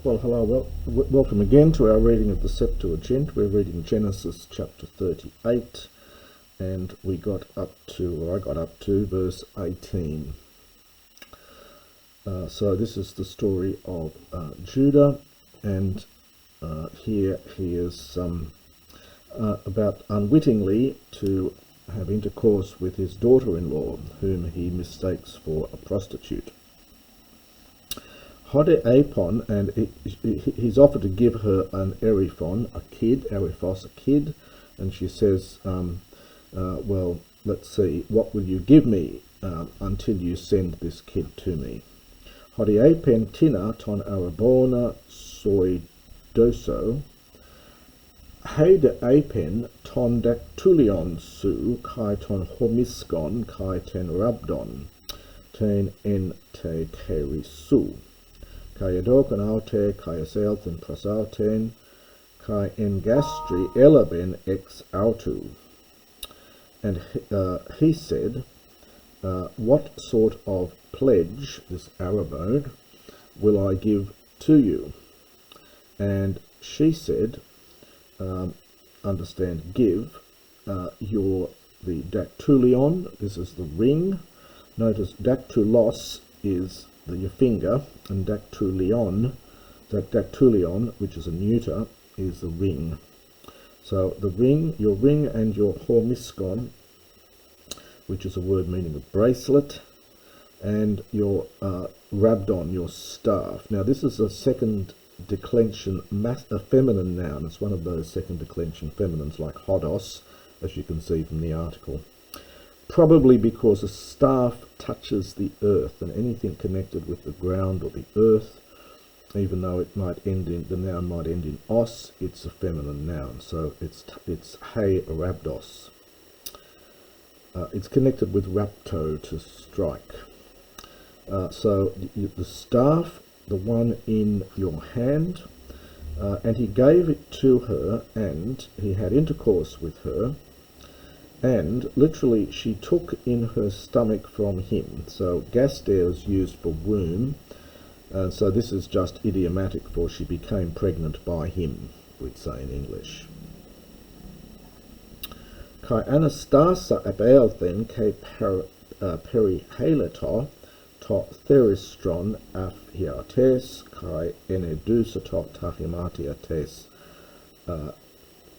Well, hello, welcome again to our reading of the Septuagint. We're reading Genesis chapter 38, and I got up to verse 18. So this is the story of Judah, and here he is about unwittingly to have intercourse with his daughter-in-law, whom he mistakes for a prostitute. Hode Apon, and he's offered to give her an eriphon, a kid, and she says, well, let's see, what will you give me until you send this kid to me? Hode Apen tina ton arabona soidoso, Heide Apen ton dactylion su, kai ton homiskon, kai ten rabdon, ten en te kerisu. Kai adokan aute, kai aselten prasauten, kai engastri elaben ex autu. And he said, what sort of pledge, this arabone, will I give to you? And she said, understand, give, the dactylion, this is the ring. Notice dactylos is your finger, and dactylion, which is a neuter, is the ring. So the ring, your ring, and your hormiskon, which is a word meaning a bracelet, and your rabdon, your staff. Now this is a second declension, a feminine noun. It's one of those second declension feminines like hodos, as you can see from the article. Probably because a staff touches the earth, and anything connected with the ground or the earth, even though it might the noun might end in os, it's a feminine noun. So it's he rabdos. It's connected with rapto, to strike. So the staff, the one in your hand, and he gave it to her, and he had intercourse with her. And literally, she took in her stomach from him. So gaster is used for womb. So this is just idiomatic for she became pregnant by him, we'd say in English. Kai anastasa abealthen ke perihaleto to theristron aphiates kai enedusato tachimatiates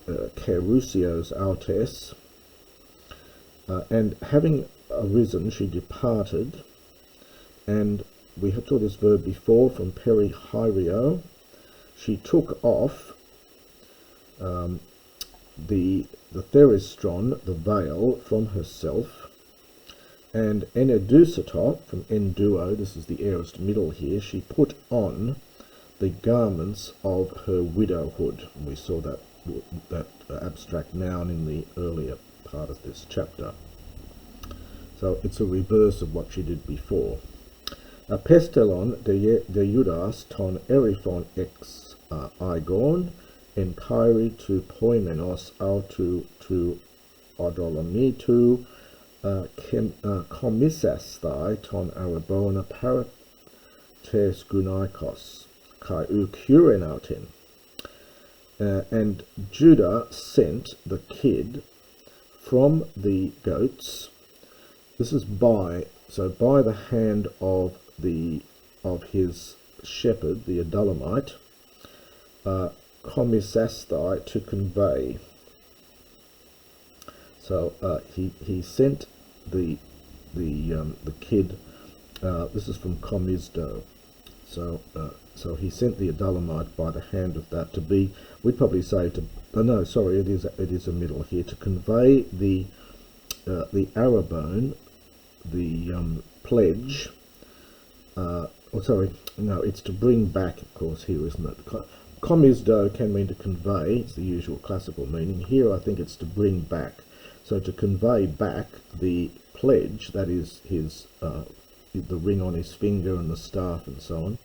kerusios autes. And having arisen, she departed, and we had taught this verb before from perihyrio. She took off the theristron, the veil, from herself, and enedusatot, from enduo, this is the aorist middle here, she put on the garments of her widowhood. And we saw that abstract noun in the earlier part of this chapter. So it's a reverse of what she did before. Pestelon de Judas ton eriphon ex igon en kairi to poimenos autu to odolomitu komissasthai ton arabona parates gunaikos kai ukurenautin. And Judah sent the kid from the goats. This is by the hand of his shepherd, the Adulamite, komissasthai, to convey. So he sent the kid. This is from komizdo. So he sent the Adulamite by the hand of that to be. We'd probably say to. No, sorry, it is a middle here, to convey the arabone, the pledge. It's to bring back, of course, here, isn't it? Komizdo can mean to convey, it's the usual classical meaning. Here I think it's to bring back. So to convey back the pledge, that is his the ring on his finger and the staff and so on,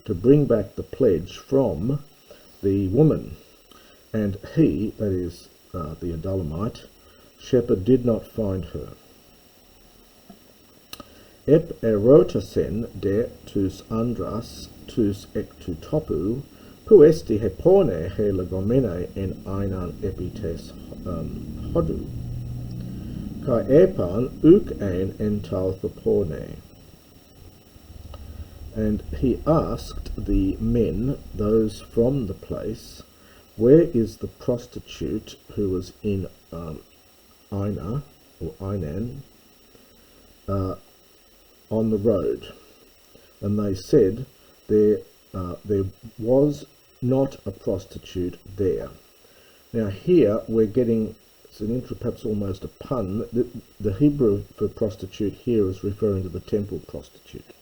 to bring back the pledge from the woman. And he, that is the Adulamite shepherd, did not find her. Ep erotasen de tus andras tus ek tu topu, puesti hepone he legomene en einan epites hodu. Kai epan uk ein entalthopone. And he asked the men, those from the place, where is the prostitute who was in Aina, or Ainan, on the road? And they said, there was not a prostitute there. Now here we're getting, it's perhaps almost a pun. The Hebrew for prostitute here is referring to the temple prostitute.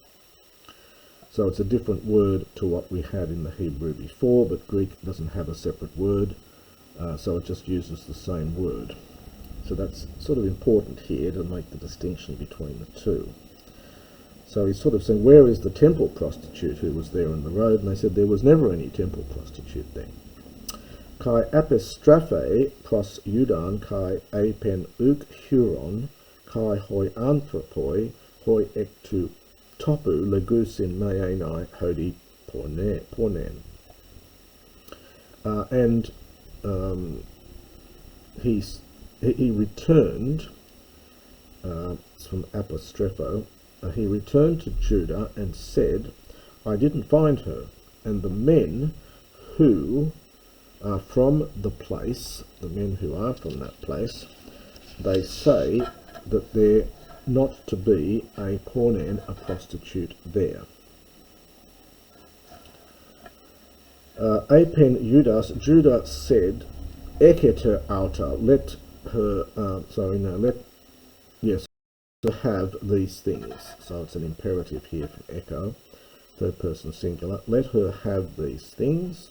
So it's a different word to what we had in the Hebrew before, but Greek doesn't have a separate word, so it just uses the same word. So that's sort of important here to make the distinction between the two. So he's sort of saying, where is the temple prostitute who was there on the road? And they said there was never any temple prostitute there. Kai apestrophe pros Judan kai apen uk huron kai hoi anthropoi hoi ektu topu legusin maenai hodi pornen. And he returned, it's from apostropho, he returned to Judah and said, I didn't find her. And the men who are from the place, the men who are from that place, they say that there not to be a pornen, a prostitute there. Apen Judas, Judah said, Eketer outer, let her, to have these things. So it's an imperative here from echo, third person singular. Let her have these things.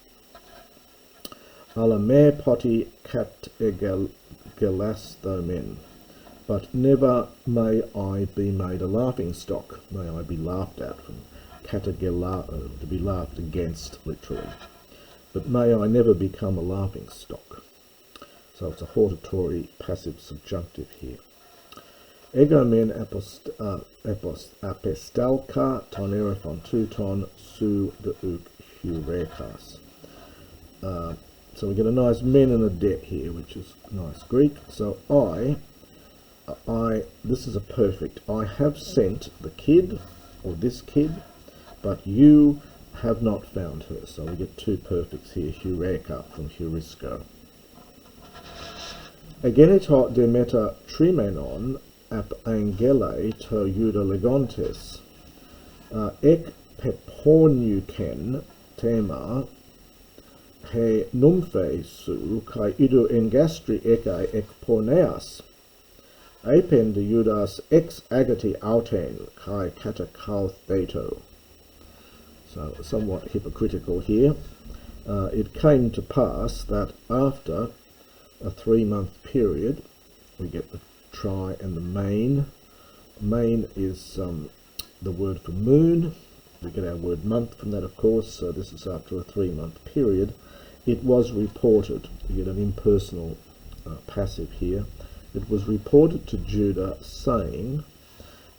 Ala me poti kat gelastomen. But never may I be made a laughing stock. May I be laughed at, from katagelao, to be laughed against, literally. But may I never become a laughing stock. So it's a hortatory passive subjunctive here. Ego men apestalka ton erethon tuton su de uk hurekas. So we get a nice men and a det here, which is nice Greek. So this is a perfect. I have sent the kid, or this kid, but you have not found her. So we get two perfects here, Heureka from Heurisco. Agenito demeta trimenon ap angele to Juda legontes. Ek pepornuken tema he numphe su kai idu engastri eka ek porneas. Apen de Judas ex agati auten kai katakal theto. So somewhat hypocritical here. It came to pass that after a 3-month period, we get the tri and the main. Main is the word for moon. We get our word month from that, of course. So this is after a 3-month period. It was reported. We get an impersonal passive here. It was reported to Judah, saying,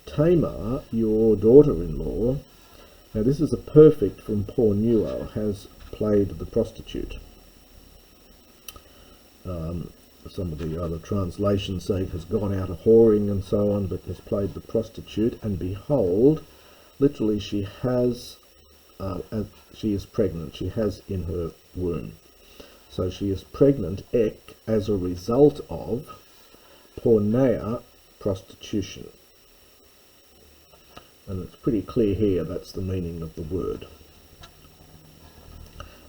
Tamar, your daughter-in-law, now this is a perfect from pornuo, has played the prostitute. Some of the other translations say has gone out a whoring and so on, but has played the prostitute, and behold, literally she is pregnant, she has in her womb. So she is pregnant, ek, as a result of porneia, prostitution. And it's pretty clear here that's the meaning of the word.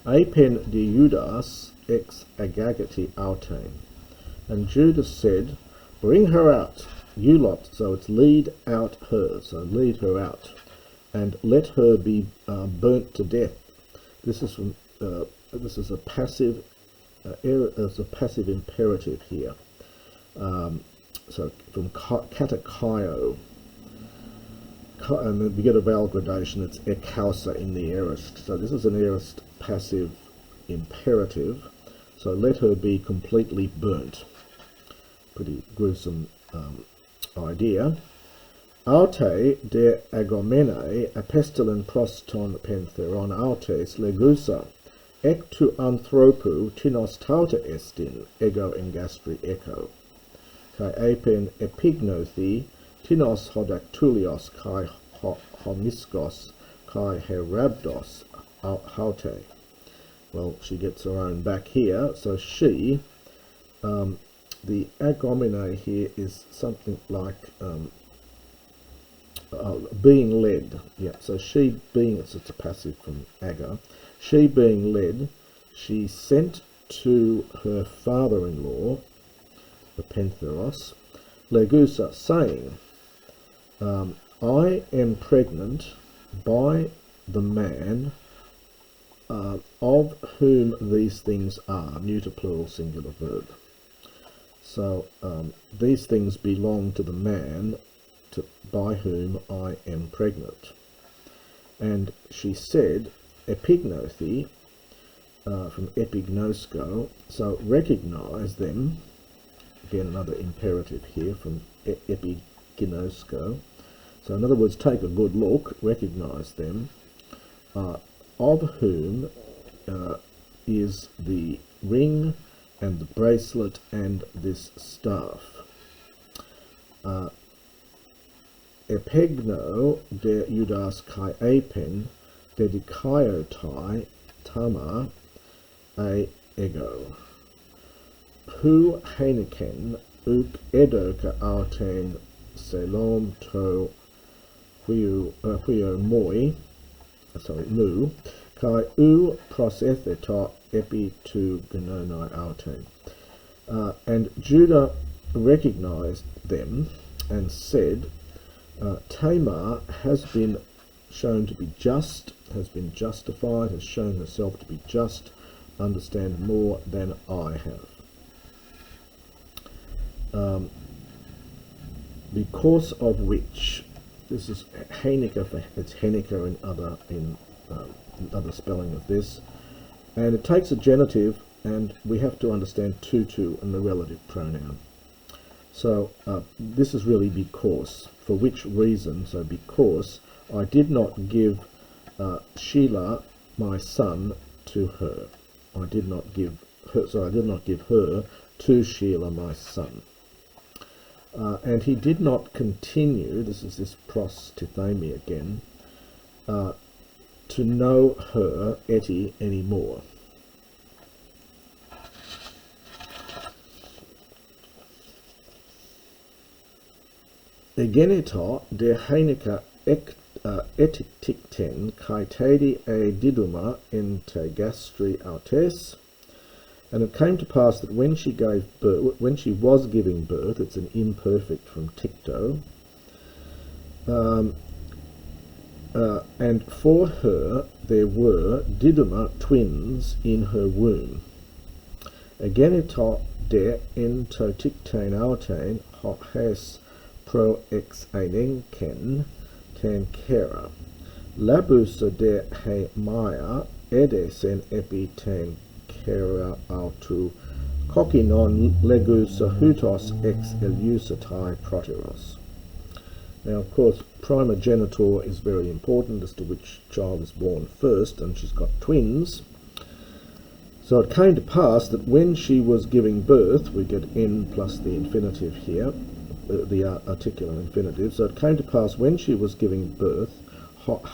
Apen de Judas ex agagati autain. And Judas said, bring her out, you lot. So it's lead out her, so lead her out, and let her be burnt to death. This is from this is a passive passive imperative here. So from katakio, and then we get a vowel gradation. It's ekausa in the aorist. So this is an aorist passive imperative. So let her be completely burnt. Pretty gruesome idea. Aute de agomene apestilin proston pentheron autes legusa, ec tu anthropu tinos tauta estin, ego engastri echo, kai apen epignothi, tinos hodactulios kai homiskos, kai herabdos haute. Well, she gets her own back here, so she, the agomene here is something like being led. Yeah, so she being, it's a passive from aga, she being led, she sent to her father-in-law, the Pentheros, Legusa, saying, I am pregnant by the man of whom these things are, neuter plural singular verb. So these things belong to the man by whom I am pregnant. And she said, epignothi, from epignosko, so recognize them, again another imperative here from epignosko, so in other words, take a good look, recognize them, of whom is the ring and the bracelet and this staff. Epegno de Judas kai apen dedikaiotai tama a ego. Hu heineken uk edoka auten selom to huio moi, mu, kai u prosetheta epi tu genonai auten. And Judah recognized them and said, Tamar has been shown to be just, has been justified, has shown herself to be just, understand more than I have. Because of which, this is Hanukkah, it's Hanukkah in other spelling of this, and it takes a genitive, and we have to understand tutu and the relative pronoun. So this is really because. For which reason? So because I did not give Sheila, my son, to her. I did not give her. So I did not give her to Sheila, my son. And he did not continue. This is this pros tithemi again. To know her eti anymore. Egenita de Hanukkah etikten kai tedi e diduma inte gastri autes. And it came to pass that when she gave birth, when she was giving birth, it's an imperfect from tikto, and for her there were diduma twins in her womb. Egenita de ento tikten auten hes pro ex einenken ten kera. Labusa de he maya edesen epi ten kera autu kokinon legusa hutos ex elusatai proteros. Now, of course, primogenitor is very important as to which child is born first, and she's got twins. So it came to pass that when she was giving birth, we get n plus the infinitive here, the articular infinitive. So it came to pass when she was giving birth,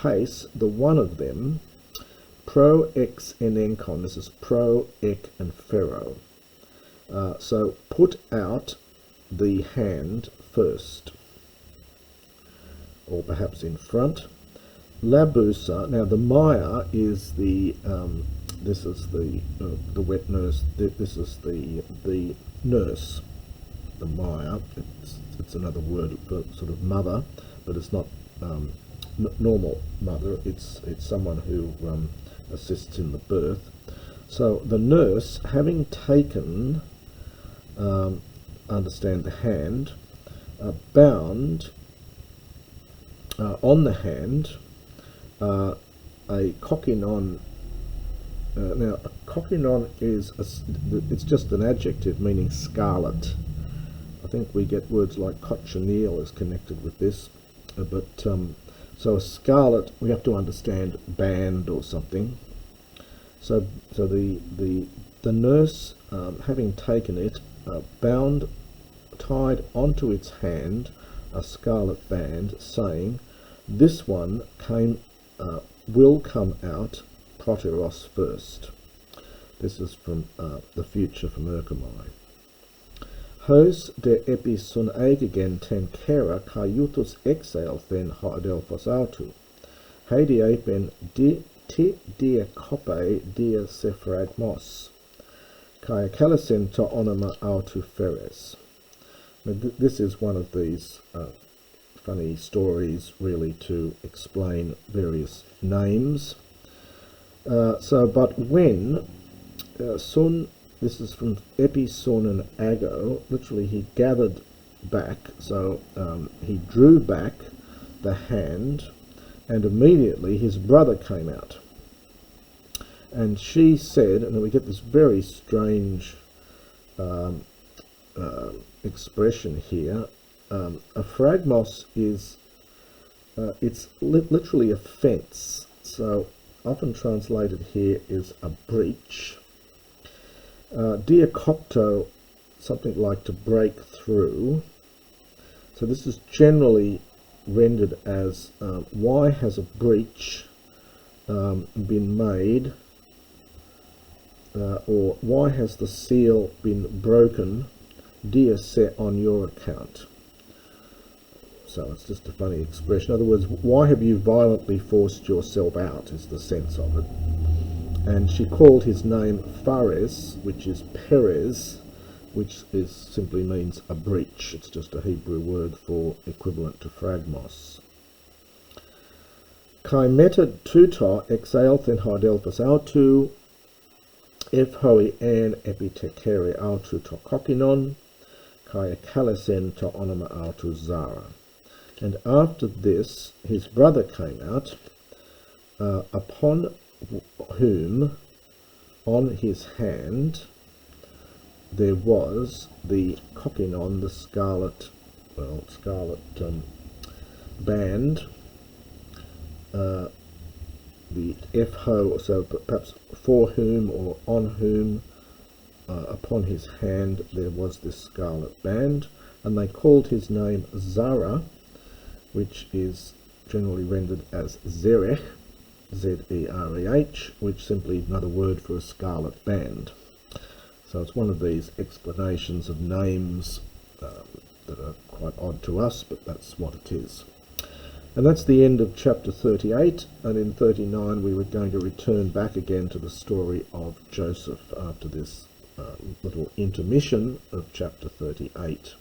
haste, the one of them, pro ex enenkon, this is pro ek and pharaoh. So put out the hand first, or perhaps in front. Labusa, now the Maya is the, this is the wet nurse, this is the nurse. The Maya, it's another word for sort of mother, but it's not normal mother, it's someone who assists in the birth. So the nurse, having taken, understand the hand, bound on the hand a kokinon. Now a kokinon is it's just an adjective meaning scarlet. I think we get words like cochineal is connected with this. So a scarlet, we have to understand band or something. So the nurse, having taken it, tied onto its hand a scarlet band, saying, "This one will come out proteros first." This is from the future from Erchomai. Hos de epi sun eigen ten kera caiutus exaelthen ha adelphos autu. Heidi apen ti dia cope dia sephragmos. Kai calisin to onoma autu feres. This is one of these funny stories, really, to explain various names. But when Sun, this is from Epi, Sun, and Ago, literally he gathered back, so he drew back the hand, and immediately his brother came out. And she said, and then we get this very strange expression here. A phragmos is, it's literally a fence, so often translated here is a breach. Diakopto, something like to break through. So this is generally rendered as why has a breach been made, or why has the seal been broken, dia se on your account. So it's just a funny expression. In other words, why have you violently forced yourself out, is the sense of it. And she called his name Phares, which is Perez, which simply means a breach. It's just a Hebrew word for equivalent to phragmos. Kai meta tuta exaelthen hardelphus autu, if hoi an epitekere autu to kokinon, kai kalesen to onoma autu zara. And after this, his brother came out, upon whom, on his hand, there was the kokinon, the scarlet band, the fho, so perhaps for whom or on whom, upon his hand there was this scarlet band, and they called his name Zara, which is generally rendered as Zerech, Z-E-R-E-H, which is simply another word for a scarlet band. So it's one of these explanations of names that are quite odd to us, but that's what it is. And that's the end of chapter 38, and in 39 we were going to return back again to the story of Joseph after this little intermission of chapter 38.